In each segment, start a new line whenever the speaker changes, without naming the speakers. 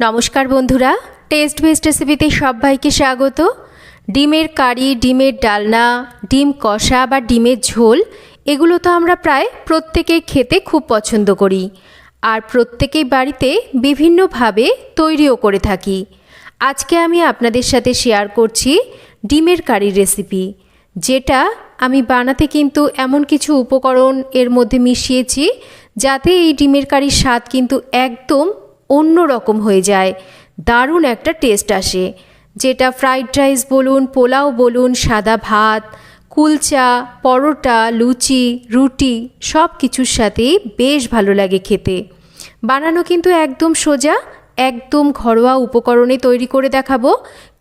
নমস্কার বন্ধুরা, test best রেসিপিতে সবাইকে স্বাগত। ডিমের কারি, ডিমের ডালনা, ডিম কষা বা ডিমের ঝোল এগুলো তো আমরা প্রায় প্রত্যেকেই খেতে খুব পছন্দ করি, আর প্রত্যেকেই বাড়িতে বিভিন্নভাবে তৈরিও করে থাকি। আজকে আমি আপনাদের সাথে শেয়ার করছি ডিমের কারির রেসিপি, যেটা আমি বানাতে কিন্তু এমন কিছু উপকরণ এর মধ্যে মিশিয়েছি যাতে এই ডিমের কারির স্বাদ কিন্তু একদম অন্য রকম হয়ে যায়, দারুণ একটা টেস্ট আসে, যেটা ফ্রাইড রাইস বলুন, পোলাও বলুন, সাদা ভাত, কুলচা, পরোটা, লুচি, রুটি সব কিছুর সাথেই বেশ ভালো লাগে খেতে। বানানো কিন্তু একদম সোজা, একদম ঘরোয়া উপকরণে তৈরি করে দেখাবো,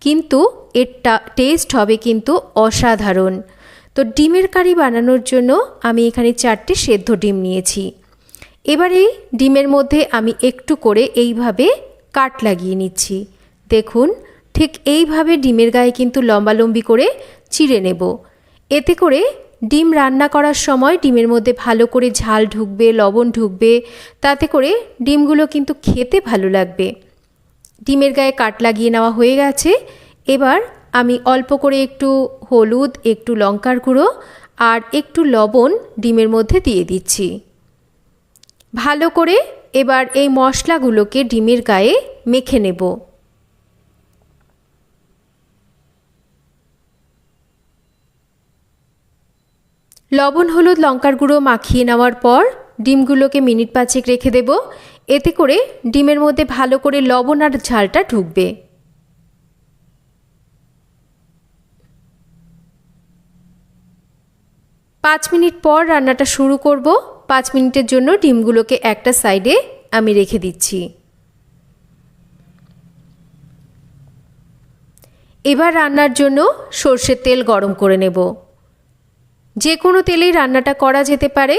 কিন্তু এর টেস্ট হবে কিন্তু অসাধারণ। তো ডিমের কারি বানানোর জন্য আমি এখানে 4টে সেদ্ধ ডিম নিয়েছি। এবারে ডিমের মধ্যে আমি একটু করে এইভাবে কাট লাগিয়ে নিচ্ছি। দেখুন, ঠিক এইভাবে ডিমের গায়ে কিন্তু লম্বালম্বি করে চিড়ে নেব। এতে করে ডিম রান্না করার সময় ডিমের মধ্যে ভালো করে ঝাল ঢুকবে, লবণ ঢুকবে, তাতে করে ডিমগুলো কিন্তু খেতে ভালো লাগবে। ডিমের গায়ে কাট লাগিয়ে নেওয়া হয়ে গেছে। এবার আমি অল্প করে একটু হলুদ, একটু লঙ্কার গুঁড়ো আর একটু লবণ ডিমের মধ্যে দিয়ে দিচ্ছি। ভালো করে এবার এই মশলাগুলোকে ডিমের গায়ে মেখে নেব। লবণ, হলুদ, লঙ্কার গুঁড়ো মাখিয়ে নেওয়ার পর ডিমগুলোকে মিনিট 5 রেখে দেব। এতে করে ডিমের মধ্যে ভালো করে লবণ আর ঝালটা ঢুকবে। পাঁচ মিনিট পর রান্নাটা শুরু করব। 5 মিনিটের জন্য ডিমগুলোকে একটা সাইডে আমি রেখে দিচ্ছি। এবার রান্নার জন্য সর্ষের তেল গরম করে নেব। যে কোনো তেলেই রান্নাটা করা যেতে পারে,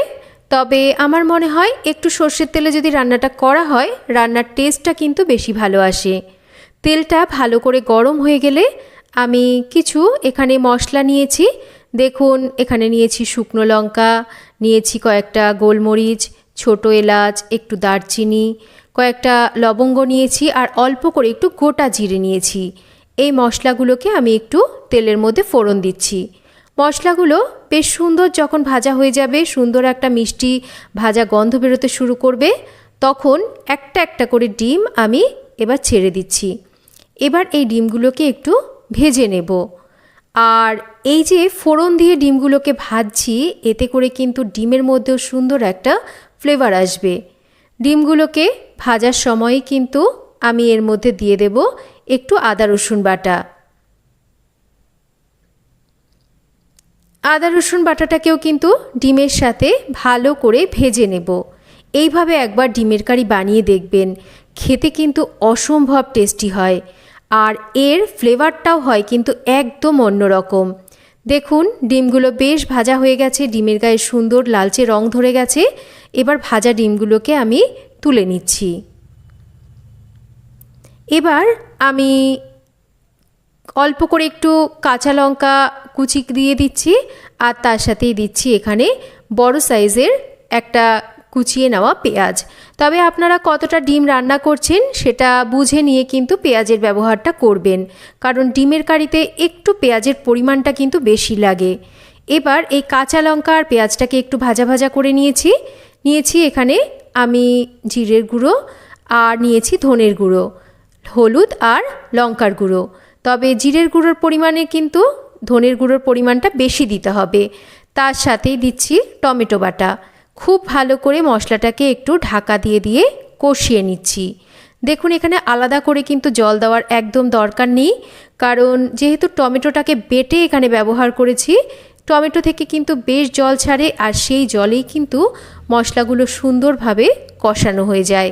তবে আমার মনে হয় একটু সর্ষের তেলে যদি রান্নাটা করা হয়, রান্নার টেস্টটা কিন্তু বেশি ভালো আসে। তেলটা ভালো করে গরম হয়ে গেলে আমি কিছু এখানে মশলা নিয়েছি। দেখুন, এখানে নিয়েছি শুকনো লঙ্কা, নিয়েছি কয়েকটা গোলমরিচ, ছোট এলাচ, একটু দারচিনি, কয়েকটা লবঙ্গ নিয়েছি আর অল্প করে একটু গোটা জিরে নিয়েছি। এই মশলাগুলোকে আমি একটু তেলের মধ্যে ফোড়ন দিচ্ছি। মশলাগুলো বেশ সুন্দর যখন ভাজা হয়ে যাবে, সুন্দর একটা মিষ্টি ভাজা গন্ধ বেরোতে শুরু করবে, তখন একটা একটা করে ডিম আমি এবার ছেড়ে দিচ্ছি। এবার এই ডিমগুলোকে একটু ভেজে নেব। আর এই যে ফোড়ন দিয়ে ডিমগুলোকে ভাজছি, এতে করে কিন্তু ডিমের মধ্যেও সুন্দর একটা ফ্লেভার আসবে। ডিমগুলোকে ভাজার সময় কিন্তু আমি এর মধ্যে দিয়ে দেব একটু আদা রসুন বাটা। আদা রসুন বাটাটাকেও কিন্তু ডিমের সাথে ভালো করে ভেজে নেব। এইভাবে একবার ডিমের কারি বানিয়ে দেখবেন, খেতে কিন্তু অসম্ভব টেস্টি হয়, আর এর ফ্লেভারটাও হয় কিন্তু একদম অন্যরকম। দেখুন, ডিমগুলো বেশ ভাজা হয়ে গেছে, ডিমের গায়ে সুন্দর লালচে রং ধরে গেছে। এবার ভাজা ডিমগুলোকে আমি তুলে নিচ্ছি। এবার আমি অল্প করে একটু কাঁচা লঙ্কা কুচি দিয়ে দিচ্ছি, আর তার সাথেই দিচ্ছি এখানে বড় সাইজের একটা কুচিয়ে নেওয়া পেঁয়াজ। তবে আপনারা কতটা ডিম রান্না করছেন সেটা বুঝে নিয়ে কিন্তু পেঁয়াজের ব্যবহারটা করবেন, কারণ ডিমের কারিতে একটু পেঁয়াজের পরিমাণটা কিন্তু বেশি লাগে। এবার এই কাঁচা লঙ্কা আর পেঁয়াজটাকে একটু ভাজা ভাজা করে নিয়েছি এখানে আমি জিরের গুঁড়ো, আর নিয়েছি ধনের গুঁড়ো, হলুদ আর লঙ্কার গুঁড়ো। তবে জিরের গুঁড়োর পরিমাণে কিন্তু ধনের গুঁড়োর পরিমাণটা বেশি দিতে হবে। তার সাথেই দিচ্ছি টমেটো বাটা। খুব ভালো করে মশলাটাকে একটু ঢাকা দিয়ে দিয়ে কষিয়ে নিচ্ছি। দেখুন, এখানে আলাদা করে কিন্তু জল দেওয়ার একদম দরকার নেই, কারণ যেহেতু টমেটোটাকে বেটে এখানে ব্যবহার করেছি, টমেটো থেকে কিন্তু বেশ জল ছাড়ে, আর সেই জলেই কিন্তু মশলাগুলো সুন্দরভাবে কষানো হয়ে যায়।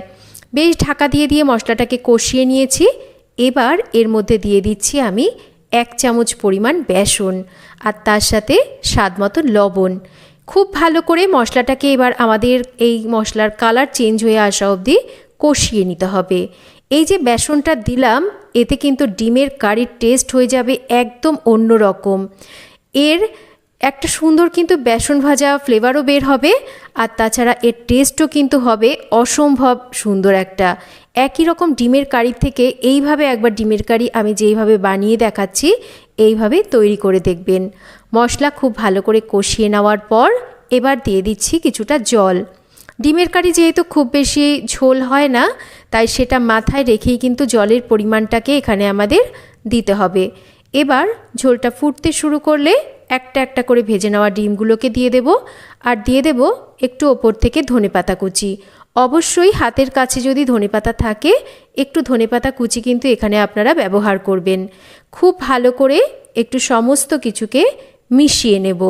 বেশ ঢাকা দিয়ে দিয়ে মশলাটাকে কষিয়ে নিয়েছি। এবার এর মধ্যে দিয়ে দিচ্ছি আমি 1 চামচ পরিমাণ বেসন, আর তার সাথে স্বাদ মতো লবণ। খুব ভালো করে মশলাটাকে এবার আমাদের এই মশলার কালার চেঞ্জ হয়ে আসা অবধি কষিয়ে নিতে হবে। এই যে বেসনটা দিলাম, এতে কিন্তু ডিমের কারির টেস্ট হয়ে যাবে একদম অন্য রকম। এর একটা সুন্দর কিন্তু বেসন ভাজা ফ্লেভারও বের হবে, আর তাছাড়া এর টেস্টও কিন্তু হবে অসম্ভব সুন্দর একটা। একই রকম ডিমের কারি থেকে এইভাবে একবার ডিমের কারি আমি যেইভাবে বানিয়ে দেখাচ্ছি এইভাবে তৈরি করে দেখবেন। মশলা খুব ভালো করে কষিয়ে নেওয়ার পর এবার দিয়ে দিচ্ছি কিছুটা জল। ডিমের কারি যেহেতু খুব বেশি ঝোল হয় না, তাই সেটা মাথায় রেখেই কিন্তু জলের পরিমাণটাকে এখানে আমাদের দিতে হবে। এবার ঝোলটা ফুটতে শুরু করলে একটা একটা করে ভেজে নেওয়া ডিমগুলোকে দিয়ে দেব, আর দিয়ে দেব একটু ওপর থেকে ধনেপাতা কুচি। অবশ্যই হাতের কাছে যদি ধনেপাতা থাকে একটু ধনেপাতা কুচি কিন্তু এখানে আপনারা ব্যবহার করবেন। খুব ভালো করে একটু সমস্ত কিছুকে মিশিয়ে নেব।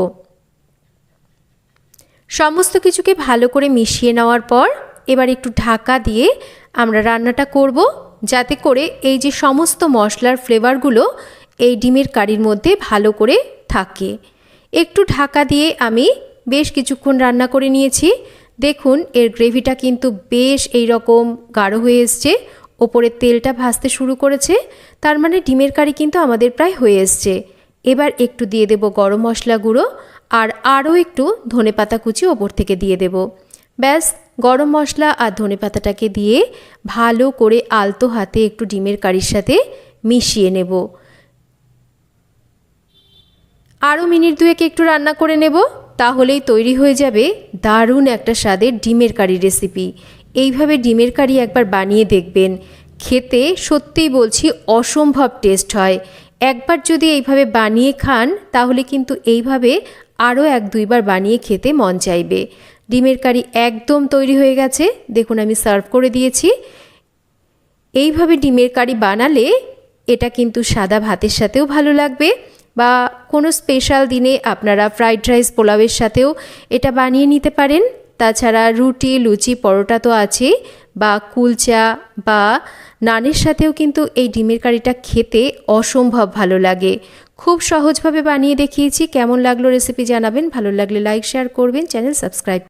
সমস্ত কিছুকে ভালো করে মিশিয়ে নেওয়ার পর এবার একটু ঢাকা দিয়ে আমরা রান্নাটা করব, যাতে করে এই যে সমস্ত মশলার ফ্লেভারগুলো এই ডিমের কারির মধ্যে ভালো করে থাকে। একটু ঢাকা দিয়ে আমি বেশ কিছুক্ষণ রান্না করে নিয়েছি। দেখুন এর গ্রেভিটা কিন্তু বেশ এই রকম গাঢ় হয়ে এসছে, ওপরের তেলটা ভাসতে শুরু করেছে, তার মানে ডিমের কারি কিন্তু আমাদের প্রায় হয়ে এসছে। এবার একটু দিয়ে দেব গরম মশলা গুঁড়ো, আর আরও একটু ধনেপাতা কুচি ওপর থেকে দিয়ে দেব। ব্যাস, গরম মশলা আর ধনেপাতাটাকে দিয়ে ভালো করে আলতো হাতে একটু ডিমের কারির সাথে মিশিয়ে নেব। আরও মিনিট দুয়েক একটু রান্না করে নেব, তাহলেই তৈরি হয়ে যাবে দারুণ একটা স্বাদের ডিমের কারি রেসিপি। এইভাবে ডিমের কারি একবার বানিয়ে দেখবেন, খেতে সত্যিই বলছি অসম্ভব টেস্ট হয়। একবার যদি এইভাবে বানিয়ে খান তাহলে কিন্তু এইভাবে আরও 1-2বার বানিয়ে খেতে মন চাইবে। ডিমের কারি একদম তৈরি হয়ে গেছে, দেখুন আমি সার্ভ করে দিয়েছি। এইভাবে ডিমের কারি বানালে এটা কিন্তু সাদা ভাতের সাথেও ভালো লাগবে, বা কোনো স্পেশাল দিনে আপনারা ফ্রাইড রাইস পোলাওয়ের সাথেও এটা বানিয়ে নিতে পারেন। তাছাড়া রুটি, লুচি, পরোটা তো আছেই, বা কুলচা বা নানের সাথেও কিন্তু এই ডিমের কারিটা খেতে অসম্ভব ভালো লাগে। খুব সহজভাবে বানিয়ে দেখিয়েছি। কেমন লাগলো রেসিপি জানাবেন, ভালো লাগলে লাইক শেয়ার করবেন, চ্যানেল সাবস্ক্রাইব